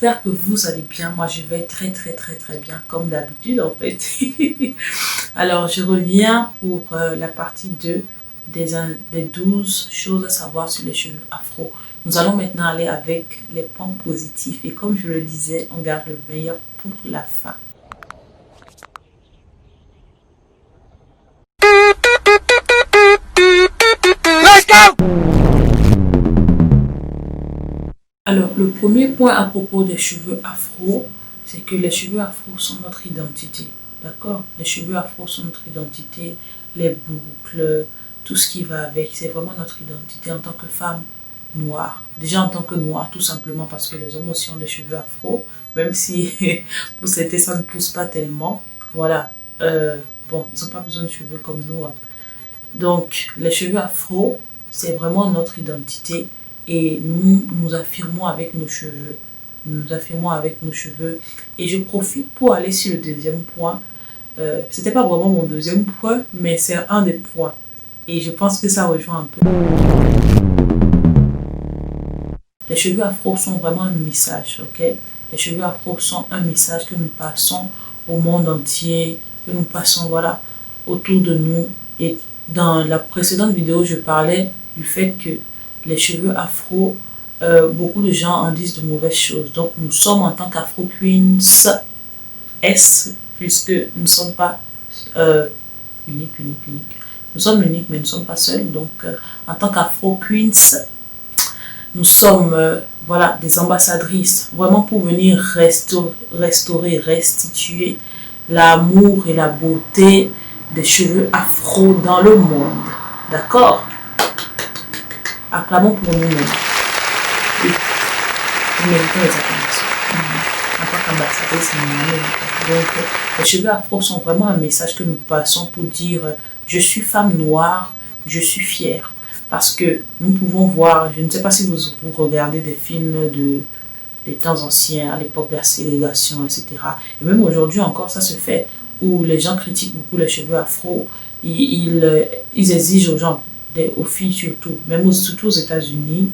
J'espère que vous allez bien. Moi, je vais très bien, comme d'habitude en fait. Alors, je reviens pour la partie 2 des 12 choses à savoir sur les cheveux afro. Nous allons maintenant aller avec les points positifs. Et comme je le disais, on garde le meilleur pour la fin. Let's go! Alors, le premier point à propos des cheveux afro, c'est que les cheveux afro sont notre identité. D'accord? Les cheveux afro sont notre identité, les boucles, tout ce qui va avec, c'est vraiment notre identité en tant que femme noire. Déjà en tant que noire, tout simplement parce que les hommes aussi ont des cheveux afro, même si pour certains ça ne pousse pas tellement. Voilà. Bon, ils n'ont pas besoin de cheveux comme nous, hein. Donc, les cheveux afro, c'est vraiment notre identité et nous nous affirmons avec nos cheveux. Nous nous affirmons avec nos cheveux. Et je profite pour aller sur le deuxième point. C'était pas vraiment mon deuxième point, mais c'est un des points. Et je pense que ça rejoint un peu. Les cheveux afro sont vraiment un message, ok? Les cheveux afro sont un message que nous passons au monde entier, que nous passons, voilà, autour de nous. Et dans la précédente vidéo, je parlais du fait que les cheveux afro, beaucoup de gens en disent de mauvaises choses. Donc, nous sommes en tant qu'Afro Queens S, puisque nous ne sommes pas uniques. Nous sommes uniques, mais nous ne sommes pas seuls. Donc, en tant qu'Afro Queens, nous sommes voilà, des ambassadrices, vraiment pour venir restaurer, restituer l'amour et la beauté des cheveux afro dans le monde. D'accord? Acclamons pour nous-mêmes. Oui. Nous méritons les acclamations. En tant qu'ambassadrice, donc, les cheveux afro sont vraiment un message que nous passons pour dire je suis femme noire, je suis fière. Parce que nous pouvons voir, je ne sais pas si vous regardez des films des temps anciens, à l'époque de la ségrégation, etc. Et même aujourd'hui encore, ça se fait, où les gens critiquent beaucoup les cheveux afro. Ils exigent aux gens, aux filles surtout, même surtout aux États-Unis,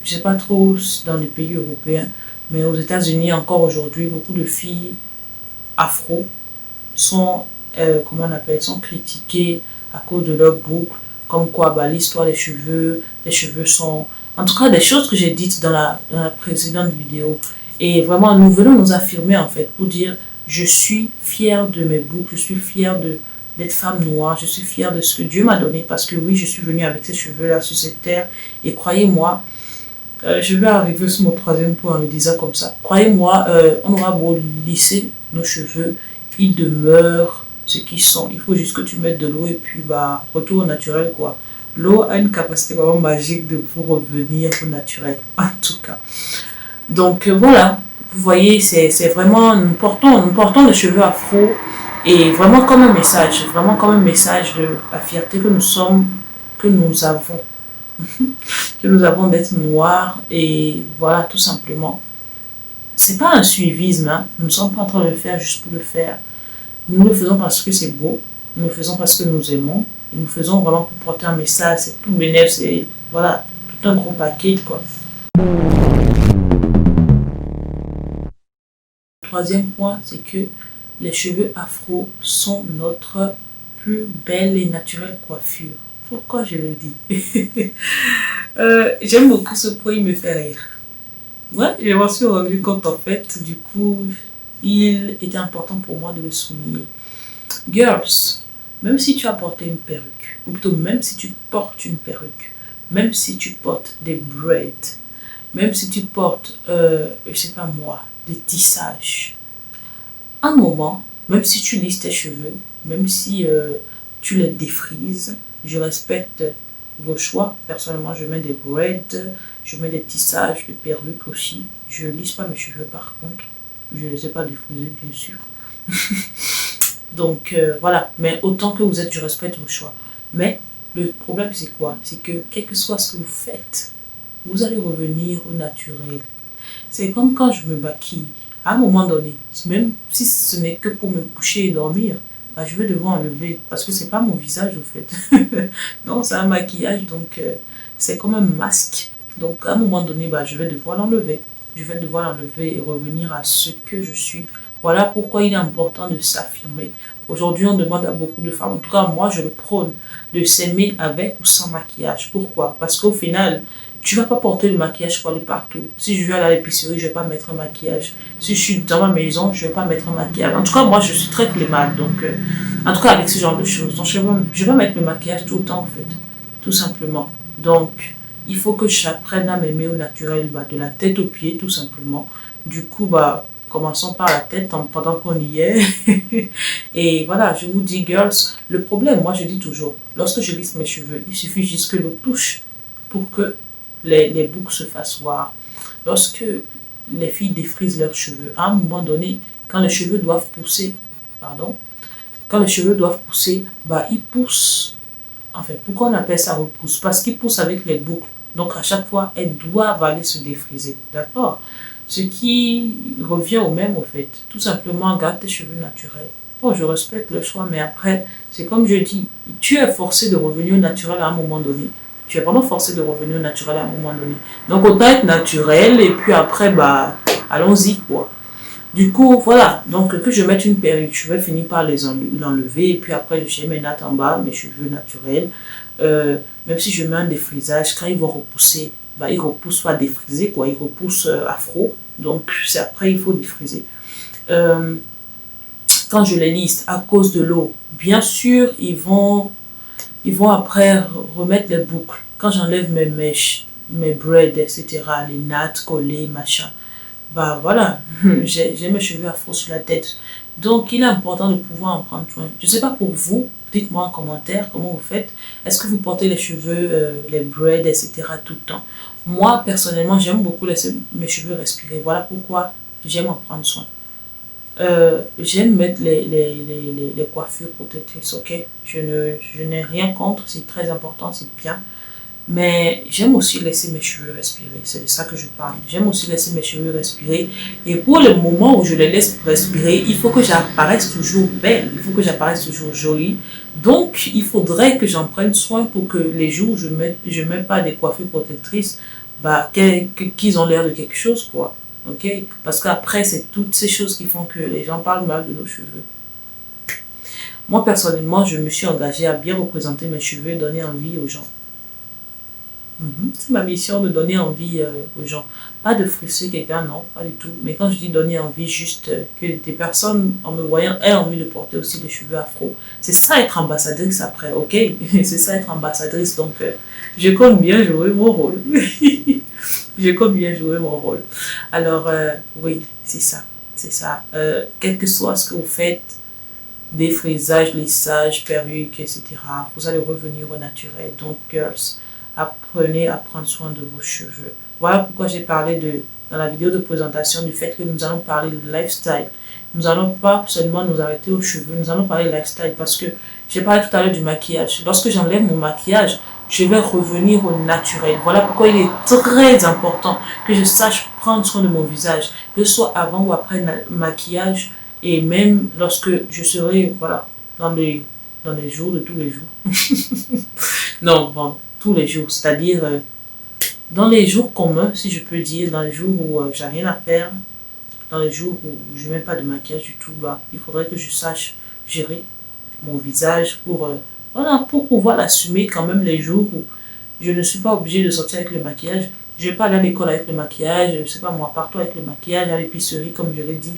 je ne sais pas trop dans les pays européens, mais aux États-Unis encore aujourd'hui, beaucoup de filles afro sont, comment on appelle, sont critiquées à cause de leurs boucles. Comme quoi, bah, l'histoire des cheveux, les cheveux sont... En tout cas, des choses que j'ai dites dans la précédente vidéo. Et vraiment, nous venons nous affirmer, en fait, pour dire, je suis fière de mes boucles, je suis fière d'être femme noire, je suis fière de ce que Dieu m'a donné. Parce que oui, je suis venue avec ces cheveux-là sur cette terre. Et croyez-moi, je vais arriver sur mon troisième point en le disant comme ça. Croyez-moi, on aura beau lisser nos cheveux, ils demeurent ce qu'ils sont. Il faut juste que tu mettes de l'eau et puis bah retour au naturel quoi. L'eau a une capacité vraiment magique de vous revenir au naturel en tout cas. Donc voilà, vous voyez, c'est vraiment, nous portons les cheveux afro et vraiment comme un message, de la fierté que nous sommes, que nous avons, que nous avons d'être noirs et voilà tout simplement. C'est pas un suivisme, hein. Nous ne sommes pas en train de le faire juste pour le faire. Nous le faisons parce que c'est beau, nous le faisons parce que nous aimons, et nous le faisons vraiment pour porter un message, c'est tout bénéfice, c'est voilà, tout un gros paquet quoi. Le troisième point, c'est que les cheveux afro sont notre plus belle et naturelle coiffure. Pourquoi je le dis? J'aime beaucoup ce point, il me fait rire. Ouais, je m'en suis rendu compte en fait, du coup, il était important pour moi de le souligner. Girls, même si tu as porté une perruque, ou plutôt même si tu portes une perruque, même si tu portes des braids, même si tu portes, je sais pas moi, des tissages, un moment, même si tu lisses tes cheveux, même si tu les défrises, je respecte vos choix. Personnellement, je mets des braids, je mets des tissages, des perruques aussi. Je ne lisse pas mes cheveux par contre. Je ne les ai pas défrisés, bien sûr. Donc, voilà. Mais autant que vous êtes, je respecte vos choix. Mais le problème, c'est quoi? C'est que, quel que soit ce que vous faites, vous allez revenir au naturel. C'est comme quand je me maquille. À un moment donné, même si ce n'est que pour me coucher et dormir, bah, je vais devoir enlever. Parce que c'est pas mon visage, au fait. Non, c'est un maquillage, donc c'est comme un masque. Donc, à un moment donné, bah, je vais devoir l'enlever. je vais devoir l'enlever et revenir à ce que je suis. Voilà pourquoi il est important de s'affirmer. Aujourd'hui, on demande à beaucoup de femmes, en tout cas moi je le prône, de s'aimer avec ou sans maquillage. Pourquoi? Parce qu'au final, tu vas pas porter le maquillage pour aller partout. Si je vais aller à l'épicerie, je vais pas mettre un maquillage. Si je suis dans ma maison, je vais pas mettre un maquillage. En tout cas, moi je suis très flemmarde, donc en tout cas avec ce genre de choses. Donc je vais mettre le maquillage tout le temps en fait, tout simplement. Donc il faut que j'apprenne à m'aimer au naturel, de la tête aux pieds tout simplement. Du coup, commençons par la tête pendant qu'on y est. Et voilà, je vous dis, girls, le problème, moi je dis toujours, lorsque je lisse mes cheveux, il suffit juste que l'eau touche pour que les boucles se fassent voir. Lorsque les filles défrisent leurs cheveux, à un moment donné, quand les cheveux doivent pousser, quand les cheveux doivent pousser, ils poussent. Enfin, pourquoi on appelle ça repousse? Parce qu'ils poussent avec les boucles. Donc à chaque fois, elles doivent aller se défriser. D'accord? Ce qui revient au même, au fait. Tout simplement, garde tes cheveux naturels. Bon, je respecte le choix, mais après, c'est comme je dis, tu es forcé de revenir au naturel à un moment donné. Tu es vraiment forcé de revenir au naturel à un moment donné. Donc, autant être naturel, et puis après, allons-y, quoi. Du coup, voilà. Donc, que je mette une perruque, je vais finir par l'enlever, et puis après, j'ai mes nattes en bas, mes cheveux naturels. Même si je mets un défrisage, quand ils vont repousser, ils repoussent pas défrisé, quoi. Ils repoussent afro. Donc, c'est après, il faut défriser. Quand je les lisse à cause de l'eau, bien sûr, ils vont après remettre les boucles. Quand j'enlève mes mèches, mes braids, etc., les nattes collées, machin, voilà, j'ai mes cheveux afro sur la tête. Donc, il est important de pouvoir en prendre soin. Je ne sais pas pour vous, dites-moi en commentaire comment vous faites. Est-ce que vous portez les cheveux, les braids, etc. tout le temps? Moi, personnellement, j'aime beaucoup laisser mes cheveux respirer. Voilà pourquoi j'aime en prendre soin. J'aime mettre les coiffures protectrices, ok? Je n'ai rien contre, c'est très important, c'est bien. Mais j'aime aussi laisser mes cheveux respirer, c'est de ça que je parle. J'aime aussi laisser mes cheveux respirer. Et pour le moment où je les laisse respirer, il faut que j'apparaisse toujours belle, il faut que j'apparaisse toujours jolie. Donc, il faudrait que j'en prenne soin pour que les jours où je mets pas des coiffures protectrices, qu'ils ont l'air de quelque chose, quoi. Ok? Parce qu'après, c'est toutes ces choses qui font que les gens parlent mal de nos cheveux. Moi, personnellement, je me suis engagée à bien représenter mes cheveux et donner envie aux gens. C'est ma mission de donner envie aux gens. Pas de frustrer quelqu'un, non, pas du tout. Mais quand je dis donner envie, juste que des personnes, en me voyant, aient envie de porter aussi des cheveux afro. C'est ça être ambassadrice après, ok? C'est ça être ambassadrice. Donc, je compte bien jouer mon rôle. Je compte bien jouer mon rôle. Alors, oui, c'est ça. C'est ça. Quel que soit ce que vous faites, défrisage, lissage, perruque, etc., vous allez revenir au naturel. Donc, girls, apprenez à prendre soin de vos cheveux. Voilà pourquoi j'ai parlé dans la vidéo de présentation du fait que nous allons parler de lifestyle. Nous n'allons pas seulement nous arrêter aux cheveux, nous allons parler de lifestyle parce que j'ai parlé tout à l'heure du maquillage. Lorsque j'enlève mon maquillage, je vais revenir au naturel. Voilà pourquoi il est très important que je sache prendre soin de mon visage, que ce soit avant ou après le maquillage et même lorsque je serai dans les jours de tous les jours. Non, bon, tous les jours, c'est-à-dire dans les jours communs, si je peux dire, dans les jours où j'ai rien à faire, dans les jours où je ne mets pas de maquillage du tout, il faudrait que je sache gérer mon visage pour pouvoir l'assumer quand même les jours où je ne suis pas obligée de sortir avec le maquillage. Je ne vais pas aller à l'école avec le maquillage, je ne sais pas moi, partout avec le maquillage, à l'épicerie comme je l'ai dit.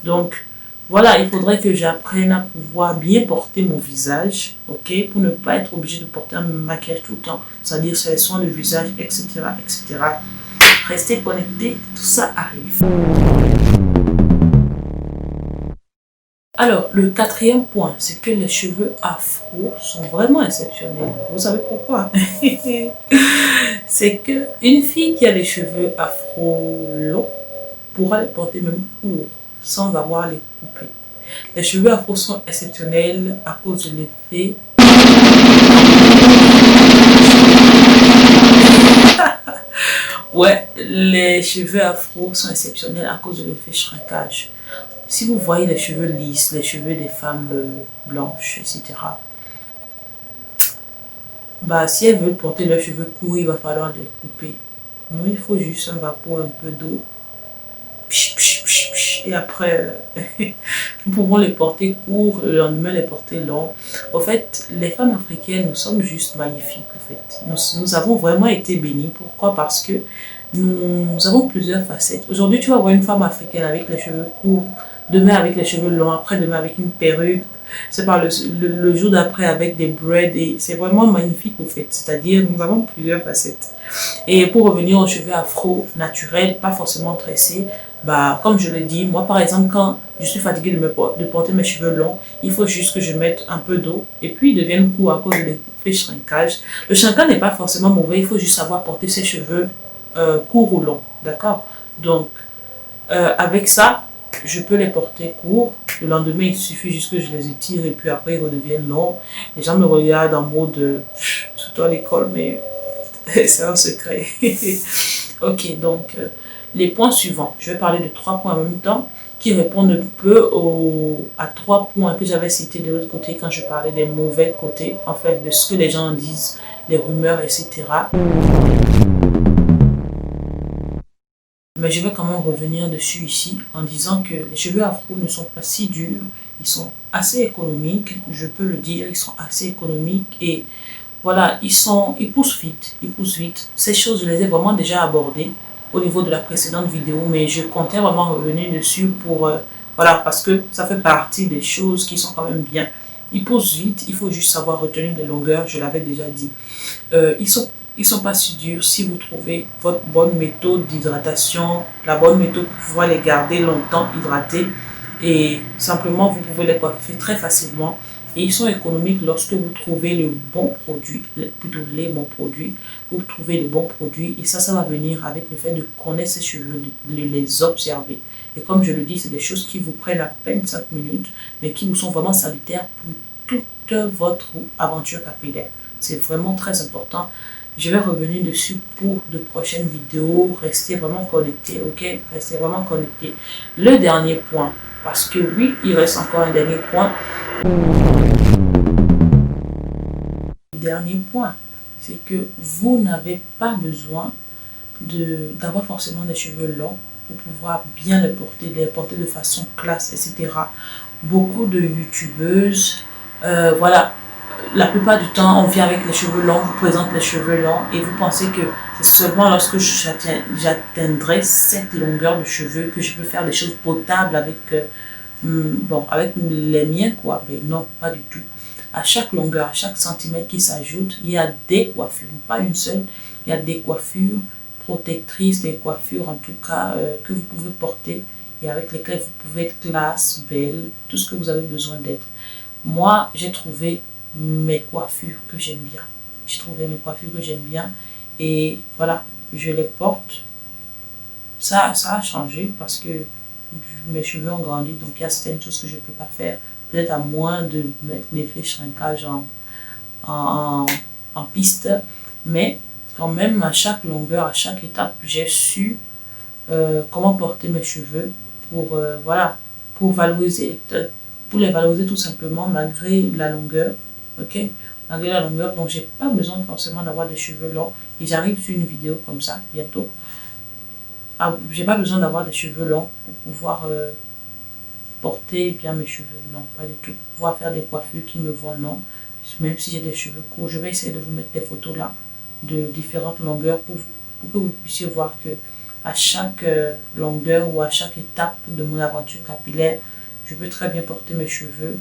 Donc, voilà, il faudrait que j'apprenne à pouvoir bien porter mon visage, ok, pour ne pas être obligée de porter un maquillage tout le temps, c'est-à-dire sur les soins de visage, etc., etc. Restez connectés, tout ça arrive. Alors, le quatrième point, c'est que les cheveux afro sont vraiment exceptionnels. Vous savez pourquoi? C'est que une fille qui a les cheveux afro longs pourra les porter même courts, sans avoir les couper. Les cheveux afro sont exceptionnels à cause de l'effet. Ouais, les cheveux afro sont exceptionnels à cause de l'effet shrinkage. Si vous voyez les cheveux lisses, les cheveux des femmes blanches, etc., si elles veulent porter leurs cheveux courts, il va falloir les couper. Nous, il faut juste un vapeur, un peu d'eau, et après, nous pouvons les porter courts, le lendemain les porter longs. Au fait, les femmes africaines, nous sommes juste magnifiques, en fait. Nous avons vraiment été bénies. Pourquoi? Parce que nous avons plusieurs facettes. Aujourd'hui, tu vas voir une femme africaine avec les cheveux courts, demain avec les cheveux longs, après-demain avec une perruque, c'est pas le jour d'après avec des braids, et c'est vraiment magnifique, au fait. C'est-à-dire, nous avons plusieurs facettes. Et pour revenir aux cheveux afro naturels, pas forcément tressés, bah, comme je l'ai dit, moi par exemple, quand je suis fatiguée de porter mes cheveux longs, il faut juste que je mette un peu d'eau et puis ils deviennent courts à cause de l'effet shrinkage. Le shrinkage n'est pas forcément mauvais, il faut juste savoir porter ses cheveux courts ou longs, d'accord? Donc, avec ça, je peux les porter courts. Le lendemain, il suffit juste que je les étire et puis après, ils redeviennent longs. Les gens me regardent en mode, surtout à l'école, mais c'est un secret. Ok, donc les points suivants. Je vais parler de 3 points en même temps qui répondent un peu à 3 points que j'avais cités de l'autre côté quand je parlais des mauvais côtés, en fait, de ce que les gens disent, les rumeurs, etc. Mais je vais quand même revenir dessus ici en disant que les cheveux afro ne sont pas si durs, ils sont assez économiques, je peux le dire, ils sont assez économiques et voilà, ils poussent vite, ils poussent vite. Ces choses, je les ai vraiment déjà abordées au niveau de la précédente vidéo, mais je comptais vraiment revenir dessus pour, voilà, parce que ça fait partie des choses qui sont quand même bien. Ils poussent vite, il faut juste savoir retenir les longueurs, je l'avais déjà dit. Ils sont pas si durs si vous trouvez votre bonne méthode d'hydratation, la bonne méthode pour pouvoir les garder longtemps hydratés. Et simplement, vous pouvez les coiffer très facilement. Et ils sont économiques lorsque vous trouvez le bon produit, plutôt les bons produits. Vous trouvez le bon produit et ça va venir avec le fait de connaître ces cheveux, de les observer. Et comme je le dis, c'est des choses qui vous prennent à peine 5 minutes, mais qui vous sont vraiment salutaires pour toute votre aventure capillaire. C'est vraiment très important. Je vais revenir dessus pour de prochaines vidéos. Restez vraiment connectés, ok? Restez vraiment connectés. Le dernier point, parce que oui, il reste encore un dernier point. Le dernier point, c'est que vous n'avez pas besoin d'avoir forcément des cheveux longs pour pouvoir bien les porter de façon classe, etc. Beaucoup de youtubeuses, voilà, la plupart du temps, on vient avec les cheveux longs, vous présente les cheveux longs et vous pensez que c'est seulement lorsque j'atteindrai cette longueur de cheveux que je peux faire des choses potables avec, avec les miens, quoi. Mais non, pas du tout. À chaque longueur, à chaque centimètre qui s'ajoute, il y a des coiffures, pas une seule, il y a des coiffures protectrices, des coiffures en tout cas que vous pouvez porter et avec lesquelles vous pouvez être classe, belle, tout ce que vous avez besoin d'être. Moi, j'ai trouvé mes coiffures que j'aime bien. J'ai trouvé mes coiffures que j'aime bien et voilà, je les porte. Ça a changé parce que mes cheveux ont grandi, donc il y a certaines choses que je ne peux pas faire, peut-être à moins de mettre l'effet shrinkage en piste, mais quand même à chaque longueur, à chaque étape, j'ai su comment porter mes cheveux pour, voilà, pour les valoriser tout simplement malgré la longueur. Ok, malgré la longueur, donc j'ai pas besoin forcément d'avoir des cheveux longs et j'arrive sur une vidéo comme ça bientôt. J'ai pas besoin d'avoir des cheveux longs pour pouvoir porter bien mes cheveux, non, pas du tout. Pouvoir faire des coiffures qui me vont, non, même si j'ai des cheveux courts. Je vais essayer de vous mettre des photos là de différentes longueurs pour que vous puissiez voir que à chaque longueur ou à chaque étape de mon aventure capillaire, je peux très bien porter mes cheveux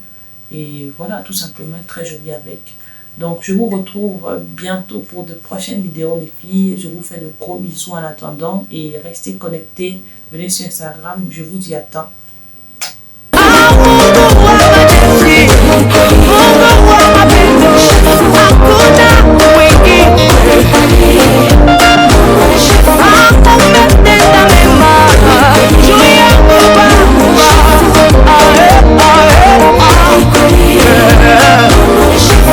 et voilà, tout simplement être très jolie avec. Donc je vous retrouve bientôt pour de prochaines vidéos les filles. Je vous fais de gros bisous en attendant et restez connectés. Venez sur Instagram, je vous y attends.